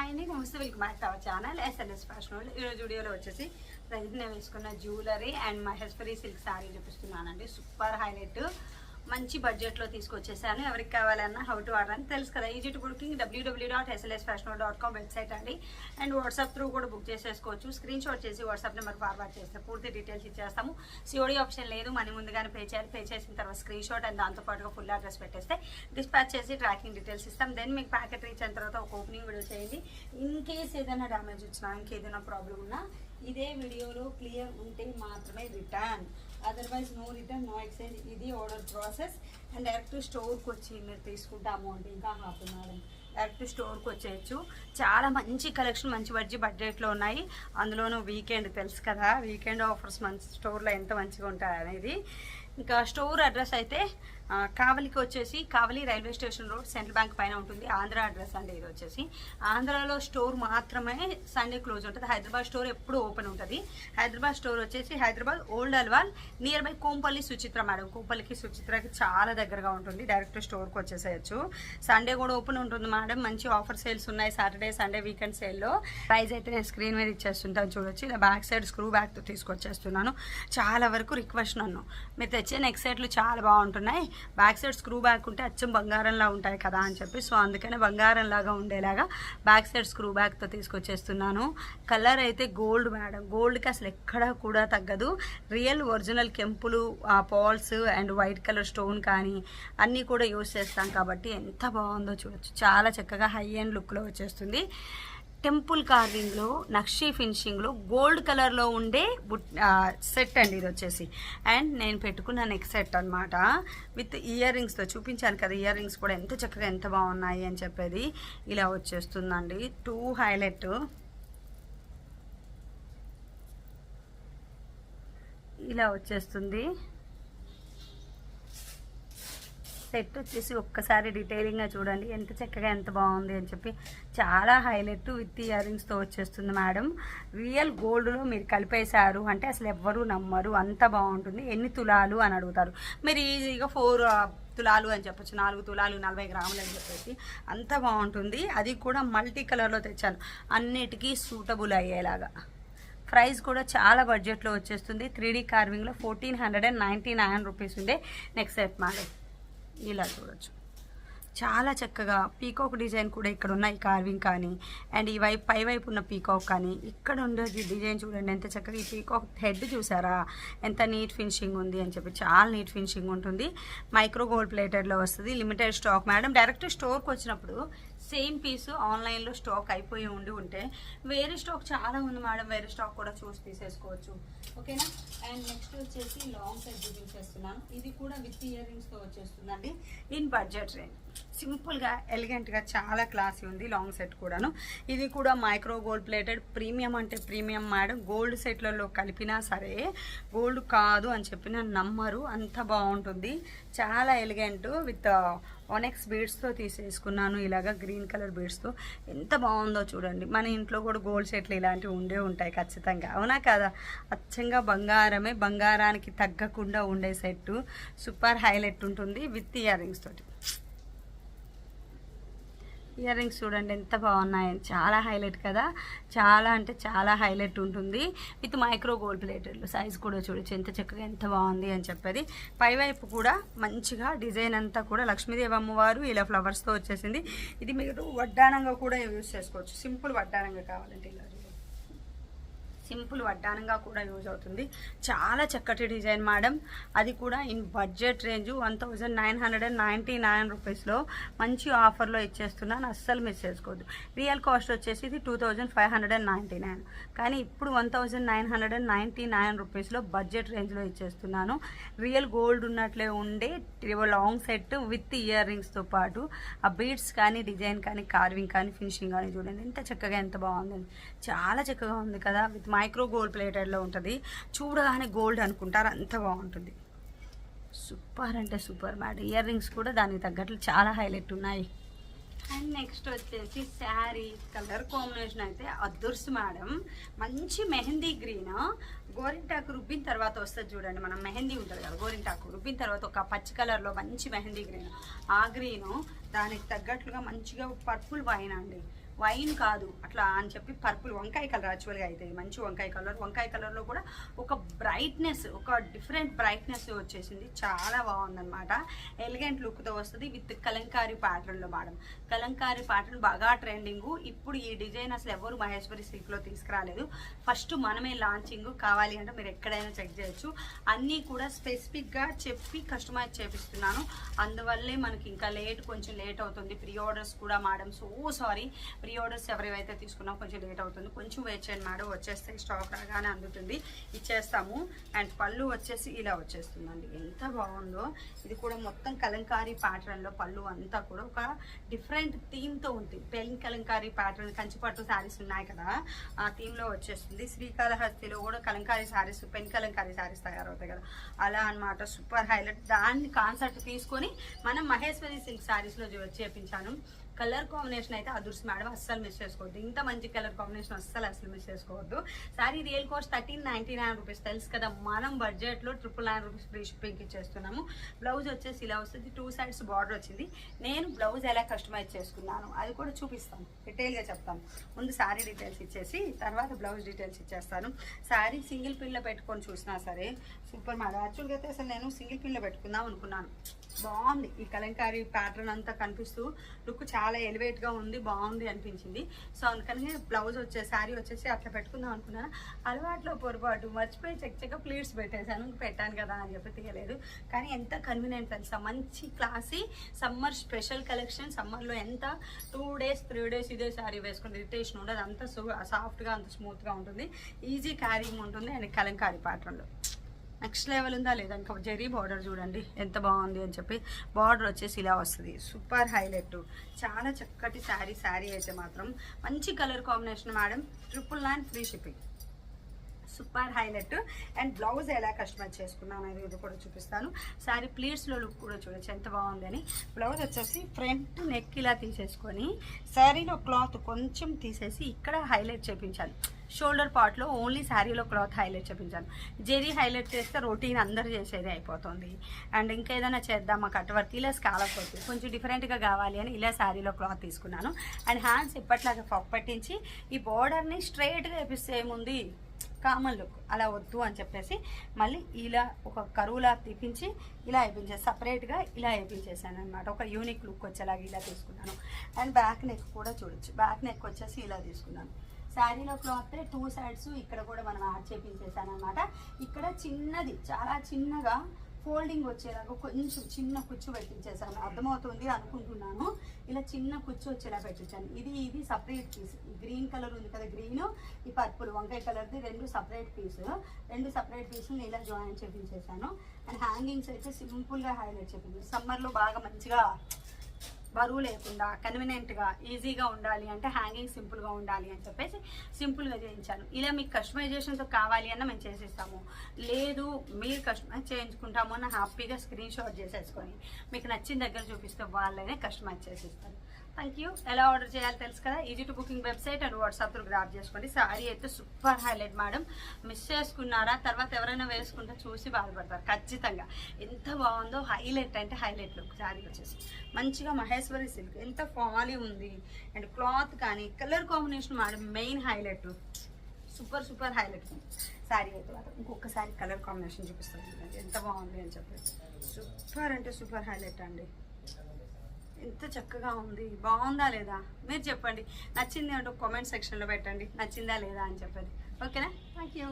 Hi అండి, నమస్తే. Welcome back to our channel SLS fashion world. ఈరోజు వీడియోలో వచ్చేసి ప్రెజెంట్ నేను వేసుకున్న jewellery and Maheshwari silk sari చూపిస్తున్నానండి. సూపర్ హైలైట్, మంచి బడ్జెట్లో తీసుకొచ్చేసాను. ఎవరికి కావాలన్నా హౌ టు ఆర్డర్ అని తెలుసు కదా. Easy to booking www.slsfashionworld.com website అండి. అండ్ వాట్సాప్ త్రూ కూడా బుక్ చేసేసుకోవచ్చు. స్క్రీన్ షాట్ చేసి వాట్సాప్ నెంబర్ ఫార్వర్డ్ చేస్తే పూర్తి డీటెయిల్స్ ఇచ్చేస్తాము. సిఓడి ఆప్షన్ లేదు, మనీ ముందుగానే పే చేయాలి. పే చేసిన తర్వాత స్క్రీన్ షాట్ అండ్ దాంతోపాటుగా ఫుల్ అడ్రస్ పెట్టేస్తే డిస్పాచ్ చేసి ట్రాకింగ్ డీటెయిల్స్ ఇస్తాం. దెన్ మీకు ప్యాకెట్ రీచ్ అయిన తర్వాత ఒక ఓపెనింగ్ వీడియో చేయండి. ఇన్ కేస్ ఏదైనా డ్యామేజ్ వచ్చినా, ఇంకేదైనా ప్రాబ్లం ఉన్నా ఇదే వీడియోలో క్లియర్ ఉంటే మాత్రమే return, otherwise no return, no exchange. ఇది ఆర్డర్ ప్రాసెస్. అండ్ డైరెక్ట్ స్టోర్కి వచ్చి మీరు తీసుకుంటే అమౌంట్ ఇంకా మేడం డైరెక్ట్ స్టోర్కి వచ్చేయచ్చు. చాలా మంచి కలెక్షన్, మంచి బడ్జెట్లో ఉన్నాయి. అందులోనూ వీకెండ్ తెలుసు కదా, వీకెండ్ ఆఫర్స్ మంచి స్టోర్లో ఎంత మంచిగా ఉంటాయి అనేది. ఇంకా స్టోర్ అడ్రస్ అయితే కావలికి వచ్చేసి Kavali railway station road, central bank పైన ఉంటుంది. ఆంధ్ర అడ్రస్ అండి ఇది వచ్చేసి. ఆంధ్రాలో స్టోర్ మాత్రమే సండే క్లోజ్ ఉంటుంది. హైదరాబాద్ స్టోర్ ఎప్పుడు ఓపెన్ ఉంటుంది. హైదరాబాద్ స్టోర్ వచ్చేసి Hyderabad old Alwal near by Kompally Suchitra madam. కోంపల్లికి సుచిత్రకి చాలా దగ్గరగా ఉంటుంది. డైరెక్ట్ స్టోర్కి వచ్చేసేయచ్చు. సండే కూడా ఓపెన్ ఉంటుంది మేడం. మంచి ఆఫర్ సేల్స్ ఉన్నాయి సాటర్డే సండే వీకెండ్ సేల్లో. ప్రైస్ అయితే నేను స్క్రీన్ మీద ఇచ్చేస్తుంటాను చూడొచ్చు. ఇలా బ్యాక్ సైడ్ స్క్రూ బ్యాక్తో తీసుకొచ్చేస్తున్నాను. చాలా వరకు రిక్వెస్ట్ నన్ను, మీరు తెచ్చే నెక్ సెట్లు చాలా బాగుంటున్నాయి, బ్యాక్ సైడ్ స్క్రూ బ్యాక్ ఉంటే అచ్చం బంగారంలా ఉంటాయి కదా అని చెప్పి, సో అందుకనే బంగారంలాగా ఉండేలాగా బ్యాక్ సైడ్ స్క్రూ బ్యాక్తో తీసుకొచ్చేస్తున్నాను. కలర్ అయితే గోల్డ్ మేడం, గోల్డ్కి అసలు ఎక్కడా కూడా తగ్గదు. రియల్ ఒరిజినల్ కెంపులు, pearls and white colour stone కానీ అన్నీ కూడా యూస్ చేస్తాం కాబట్టి ఎంత బాగుందో చూడొచ్చు. చాలా చక్కగా హై ఎండ్ లుక్లో వచ్చేస్తుంది. టెంపుల్ కార్వింగ్లో, నక్షీ ఫినిషింగ్లో, గోల్డ్ కలర్లో ఉండే సెట్ అండి ఇది వచ్చేసి. అండ్ నేను పెట్టుకున్న నెక్ సెట్ అనమాట, విత్ ఇయర్ రింగ్స్తో చూపించాను కదా. ఇయర్ రింగ్స్ కూడా ఎంత చక్కగా ఎంత బాగున్నాయి అని చెప్పేది. ఇలా వచ్చేస్తుందండి. Two highlight. ఇలా వచ్చేస్తుంది సెట్ వచ్చేసి. ఒక్కసారి డీటెయిలింగ్గా చూడండి ఎంత చక్కగా ఎంత బాగుంది అని చెప్పి. చాలా హైలైట్ విత్ ఇయర్ రింగ్స్తో వచ్చేస్తుంది మేడం. రియల్ గోల్డ్లో మీరు కలిపేశారు అంటే అసలు ఎవ్వరూ నమ్మరు, అంత బాగుంటుంది. ఎన్ని తులాలు అని అడుగుతారు, మీరు ఈజీగా 4 తులాలు అని చెప్పచ్చు, 4 తులాలు 40 గ్రాములు అని చెప్పేసి. అంత బాగుంటుంది. అది కూడా మల్టీ కలర్లో తెచ్చాను, అన్నిటికీ సూటబుల్ అయ్యేలాగా. ప్రైస్ కూడా చాలా బడ్జెట్లో వచ్చేస్తుంది. 3D కార్వింగ్లో 1499 రూపీస్ ఉండే నెక్స్ట్ సెట్ మేడం. ఇలా చూడొచ్చు. చాలా చక్కగా పీకాక్ డిజైన్ కూడా ఇక్కడ ఉన్న ఈ కార్వింగ్ కానీ, అండ్ ఈ వైపు పై వైపు ఉన్న పీకాక్ కానీ, ఇక్కడ ఉండేది డిజైన్ చూడండి ఎంత చక్కగా. ఈ పీకాక్ హెడ్ చూసారా ఎంత నీట్ ఫినిషింగ్ ఉంది అని చెప్పి. చాలా నీట్ ఫినిషింగ్ ఉంటుంది. మైక్రో గోల్డ్ ప్లేటెడ్లో వస్తుంది. Limited stock madam. డైరెక్ట్ స్టోర్కి వచ్చినప్పుడు సేమ్ పీసు ఆన్లైన్లో స్టాక్ అయిపోయి ఉంటే వేరే స్టాక్ చాలా ఉంది మేడం, వేరే స్టాక్ కూడా చూసి తీసేసుకోవచ్చు. ఓకేనా. అండ్ నెక్స్ట్ వచ్చేసి లాంగ్ సెట్ చూపించేస్తున్నాను. ఇది కూడా విత్ ఇయర్ రింగ్స్తో వచ్చేస్తుందండి. ఇన్ బడ్జెట్ రేంజ్, సింపుల్గా ఎలిగెంట్గా చాలా క్లాసీ ఉంది. లాంగ్ సెట్ కూడాను. ఇది కూడా మైక్రో గోల్డ్ ప్లేటెడ్. ప్రీమియం అంటే ప్రీమియం మేడం. గోల్డ్ సెట్లలో కలిపినా సరే గోల్డ్ కాదు అని చెప్పిన నమ్మరు, అంత బాగుంటుంది. చాలా ఎలిగెంట్ విత్ ఆనెక్స్ బీడ్స్తో తీసేసుకున్నాను. ఇలాగా గ్రీన్ కలర్ బీడ్స్తో ఎంత బాగుందో చూడండి. మన ఇంట్లో కూడా గోల్డ్ సెట్లు ఇలాంటివి ఉండే ఉంటాయి ఖచ్చితంగా, అవునా కదా. అచ్చంగా బంగారమే, బంగారానికి తగ్గకుండా ఉండే సెట్టు. సూపర్ హైలైట్ ఉంటుంది విత్ ఇయర్ రింగ్స్ తోటి. ఇయర్ రింగ్స్ చూడండి ఎంత బాగున్నాయని. చాలా హైలైట్ కదా, చాలా అంటే చాలా హైలైట్ ఉంటుంది. విత్ మైక్రో గోల్డ్ ప్లేటెడ్లు. సైజ్ కూడా చూడొచ్చు ఎంత చక్కగా ఎంత బాగుంది అని చెప్పేది. పైవైపు కూడా మంచిగా డిజైన్ అంతా కూడా లక్ష్మీదేవి అమ్మవారు ఇలా ఫ్లవర్స్తో వచ్చేసింది. ఇది మీరు వడ్డానంగా కూడా యూజ్ చేసుకోవచ్చు. సింపుల్ వడ్డానంగా కావాలంటే ఇలా సింపుల్ వడ్డానంగా కూడా యూజ్ అవుతుంది. చాలా చక్కటి డిజైన్ మేడం. అది కూడా ఇన్ బడ్జెట్ రేంజ్ 1999 రూపీస్లో మంచి ఆఫర్లో ఇచ్చేస్తున్నాను. అస్సలు మిస్ చేసుకోవద్దు. రియల్ కాస్ట్ వచ్చేసి ఇది 2599, కానీ ఇప్పుడు 1999 రూపీస్లో బడ్జెట్ రేంజ్లో ఇచ్చేస్తున్నాను. రియల్ గోల్డ్ ఉన్నట్లే ఉండే లాంగ్ సెట్ విత్ ఇయర్ రింగ్స్తో పాటు ఆ బీడ్స్ కానీ డిజైన్ కానీ కార్వింగ్ కానీ ఫినిషింగ్ కానీ చూడండి ఎంత చక్కగా ఎంత బాగుంది. చాలా చక్కగా ఉంది కదా. విత్ మైక్రో గోల్డ్ ప్లేటెడ్లో ఉంటుంది. చూడగానే గోల్డ్ అనుకుంటారు, అంత బాగుంటుంది. సూపర్ అంటే సూపర్ మేడం. ఇయర్ రింగ్స్ కూడా దానికి తగ్గట్లు చాలా హైలైట్ ఉన్నాయి. అండ్ నెక్స్ట్ వచ్చేసి శారీ కలర్ కాంబినేషన్ అయితే అదుర్స్ మేడం. మంచి మెహందీ గ్రీన్, గోరింటాకు రుబ్బిన తర్వాత వస్తుంది చూడండి. మనం మెహందీ ఉంటుంది కదా, గోరింటాకు రుబ్బిన తర్వాత ఒక పచ్చి కలర్లో మంచి మెహందీ గ్రీన్. ఆ గ్రీను దానికి తగ్గట్లుగా మంచిగా పర్పుల్ పైన అండి, వైన్ కాదు అట్లా అని చెప్పి పర్పుల్ వంకాయ కలర్ యాక్చువల్గా అయితే మంచి వంకాయ కలర్లో కూడా ఒక బ్రైట్నెస్, ఒక డిఫరెంట్ బ్రైట్నెస్ వచ్చేసింది. చాలా బాగుందన్నమాట. ఎలిగెంట్ లుక్తో వస్తుంది విత్ కలంకారీ ప్యాటర్న్లో మేడం. కలంకారీ ప్యాటర్న్ బాగా ట్రెండింగ్. ఇప్పుడు ఈ డిజైన్ అసలు ఎవరు మహేశ్వరి సిల్క్లో తీసుకురాలేదు. ఫస్ట్ మనమే లాంచింగ్. కావాలి అంటే మీరు ఎక్కడైనా చెక్ చేయొచ్చు. అన్నీ కూడా స్పెసిఫిక్గా చెప్పి కస్టమైజ్ చేపిస్తున్నాను. అందువల్లే మనకి ఇంకా కొంచెం లేట్ అవుతుంది. ప్రీ ఆర్డర్స్ కూడా madam, so sorry. Pre orders ఎవరైతే తీసుకున్నా కొంచెం లేట్ అవుతుంది. కొంచెం వెయిట్ చేయండి మేడం, వచ్చేస్తే స్టాక్ రాగానే అందుతుంది, ఇచ్చేస్తాము. అండ్ పళ్ళు వచ్చేసి ఇలా వచ్చేస్తుందండి. ఎంత బాగుందో. ఇది కూడా మొత్తం కలంకారీ ప్యాటర్న్లో పళ్ళు అంతా కూడా ఒక డిఫరెంట్ థీమ్తో ఉంటుంది. పెన్ కలంకారీ ప్యాటర్న్, కంచిపట్టు శారీస్ ఉన్నాయి కదా, ఆ థీమ్లో వచ్చేస్తుంది. శ్రీకాళహస్తిలో కూడా కలంకారీ శారీస్, పెన్ కలంకారీ శారీస్ తయారవుతాయి కదా, అలా అనమాట. Super highlight. దాన్ని కాన్సెప్ట్ తీసుకొని మనం మహేశ్వరి సిల్క్ శారీస్లో చేపించాను. కలర్ కాంబినేషన్ అయితే అదుర్స్ మేడం, అస్సలు మిస్ చేసుకోవద్దు. ఇంత మంచి కలర్ కాంబినేషన్ అస్సలు మిస్ చేసుకోవద్దు. Sorry real cost 1399 rupees. తెలుసు కదా, మనం బడ్జెట్లో 999 రూపీస్ ఫ్రీ షిప్పింగ్ ఇచ్చేస్తున్నాము. బ్లౌజ్ వచ్చేసి ఇలా వస్తుంది. 2 sides బార్డర్ వచ్చింది. నేను బ్లౌజ్ ఎలా కస్టమైజ్ చేసుకున్నాను అది కూడా చూపిస్తాను, డీటెయిల్గా చెప్తాను. ముందు శారీ డీటెయిల్స్ ఇచ్చేసి తర్వాత బ్లౌజ్ డీటెయిల్స్ ఇచ్చేస్తాను. శారీ సింగిల్ పిన్లో పెట్టుకొని చూసినా సరే సూపర్ మేడం. యాక్చువల్గా అయితే అసలు నేను సింగిల్ పిన్లో పెట్టుకుందాం అనుకున్నాను. బాగుంది. ఈ కలంకారీ ప్యాటర్న్ అంతా కనిపిస్తూ లుక్ చాలా ఎలివేట్గా ఉంది, బాగుంది అనిపించింది. సో అందుకని బ్లౌజ్ శారీ వచ్చేసి అట్లా పెట్టుకుందాం అనుకున్నాను. అలవాట్లో పొరపాటు మర్చిపోయి చక్కగా ప్లీట్స్ పెట్టాను కదా అని చెప్పి తీయలేదు. కానీ ఎంత కన్వీనియంట్ తెలుసా, మంచి క్లాసీ సమ్మర్ స్పెషల్ కలెక్షన్. సమ్మర్లో ఎంత 2 days 3 days ఇదే శారీ వేసుకుని ఇరిటేషన్ ఉండదు. అంత సాఫ్ట్గా అంత స్మూత్గా ఉంటుంది, ఈజీ క్యారింగ్ ఉంటుంది. అండ్ కలంకారీ ప్యాటర్న్లో నెక్స్ట్ లెవెల్ ఉందా లేదా. ఇంకా జరీ బార్డర్ చూడండి ఎంత బాగుంది అని చెప్పి. బార్డర్ వచ్చేసి ఇలా వస్తుంది. Super highlight. చాలా చక్కటి శారీ అయితే మాత్రం మంచి colour combination madam. 999 free shipping. Super highlight. And blouse ఎలా కస్టమైజ్ చేసుకున్నాను అనేది కూడా చూపిస్తాను. శారీ ప్లీట్స్లో లుక్ కూడా చూడొచ్చు ఎంత బాగుంది అని. బ్లౌజ్ వచ్చేసి ఫ్రంట్ నెక్ ఇలా తీసేసుకొని శారీలో క్లాత్ కొంచెం తీసేసి ఇక్కడ హైలైట్ చేయించాలి. షోల్డర్ పార్ట్లో ఓన్లీ శారీలో క్లాత్ హైలైట్ చేయించాను. జెరీ హైలైట్ చేస్తే రొటీన్ అందరు చేసేది అయిపోతుంది. అండ్ ఇంకా ఏదైనా చేద్దామా కట్ వర్క్ ఇలా స్కాలప్ అవుతుంది, కొంచెం డిఫరెంట్గా కావాలి అని ఇలా శారీలో క్లాత్ తీసుకున్నాను. అండ్ హ్యాండ్స్ ఎప్పట్లాగా ఫక్ పట్టించి ఈ బోర్డర్ని స్ట్రైట్గా వేపిస్తే ఏముంది కామన్ లుక్, అలా వద్దు అని చెప్పేసి మళ్ళీ ఇలా ఒక కరువులా తీపించి ఇలా వేయించేసి సపరేట్గా ఇలా వేయించేసాను అనమాట. ఒక యూనిక్ లుక్ వచ్చేలాగా ఇలా తీసుకున్నాను. అండ్ బ్యాక్ నెక్ కూడా చూడొచ్చు. బ్యాక్ నెక్ వచ్చేసి ఇలా తీసుకున్నాను. శారీలో క్లాత్ 2 sides ఇక్కడ కూడా మనం యాడ్ చేపించేసాను అనమాట. ఇక్కడ చిన్నది చాలా చిన్నగా ఫోల్డింగ్ వచ్చేలాగా కొంచెం చిన్న కుచ్చు పెట్టించేసాను. అర్థమవుతుంది అనుకుంటున్నాను. ఇలా చిన్న కుచ్చు వచ్చేలా పెట్టించాను. ఇది సపరేట్ పీస్. ఈ గ్రీన్ కలర్ ఉంది కదా, గ్రీన్, ఈ పర్పుల్ వంకాయ కలర్ది 2 సపరేట్ పీసు. 2 సపరేట్ పీసులు ఇలా జాయిన్ చేపించేసాను. అండ్ హ్యాంగింగ్స్ అయితే సింపుల్గా హైలైట్ చేపించాను. సమ్మర్లో బాగా మంచిగా బరువు లేకుండా కన్వీనియంట్గా ఈజీగా ఉండాలి అంటే హ్యాంగింగ్ సింపుల్గా ఉండాలి అని చెప్పేసి సింపుల్గా చేయించాను. ఇలా మీకు కస్టమైజేషన్తో కావాలి అన్న మేము చేసేస్తాము. లేదు మీరు కస్టమైజ్ చేయించుకుంటాము అన్న హ్యాపీగా స్క్రీన్ షాట్ చేసేసుకొని మీకు నచ్చిన దగ్గర చూపిస్తే వాళ్ళనే కస్టమైజ్ చేసేస్తారు. Thank you. ఎలా ఆర్డర్ చేయాలో తెలుసు కదా, easy to booking website and WhatsApp through grab చేసుకోండి. శారీ అయితే సూపర్ హైలైట్ మేడం. మిస్ చేసుకున్నారా తర్వాత ఎవరైనా వేసుకుంటే చూసి బాధపడతారు ఖచ్చితంగా. ఎంత బాగుందో, హైలైట్ అంటే హైలైట్ లుక్. శారీ వచ్చేసి మంచిగా మహేశ్వరి సిల్క్, ఎంత ఫాలీ ఉంది. అండ్ క్లాత్ కానీ colour combination madam main highlight. Super highlight ఉంది శారీ అయితే మాత్రం. ఇంకొకసారి కలర్ కాంబినేషన్ చూపిస్తాను ఎంత బాగుంది అని చెప్పేసి. సూపర్ అంటే సూపర్ హైలైట్ అండి. ఎంత చక్కగా ఉంది. బాగుందా లేదా మీరు చెప్పండి. నచ్చింది అంటే కామెంట్ సెక్షన్లో పెట్టండి, నచ్చిందా లేదా అని చెప్పండి. ఓకేనా. Thank you.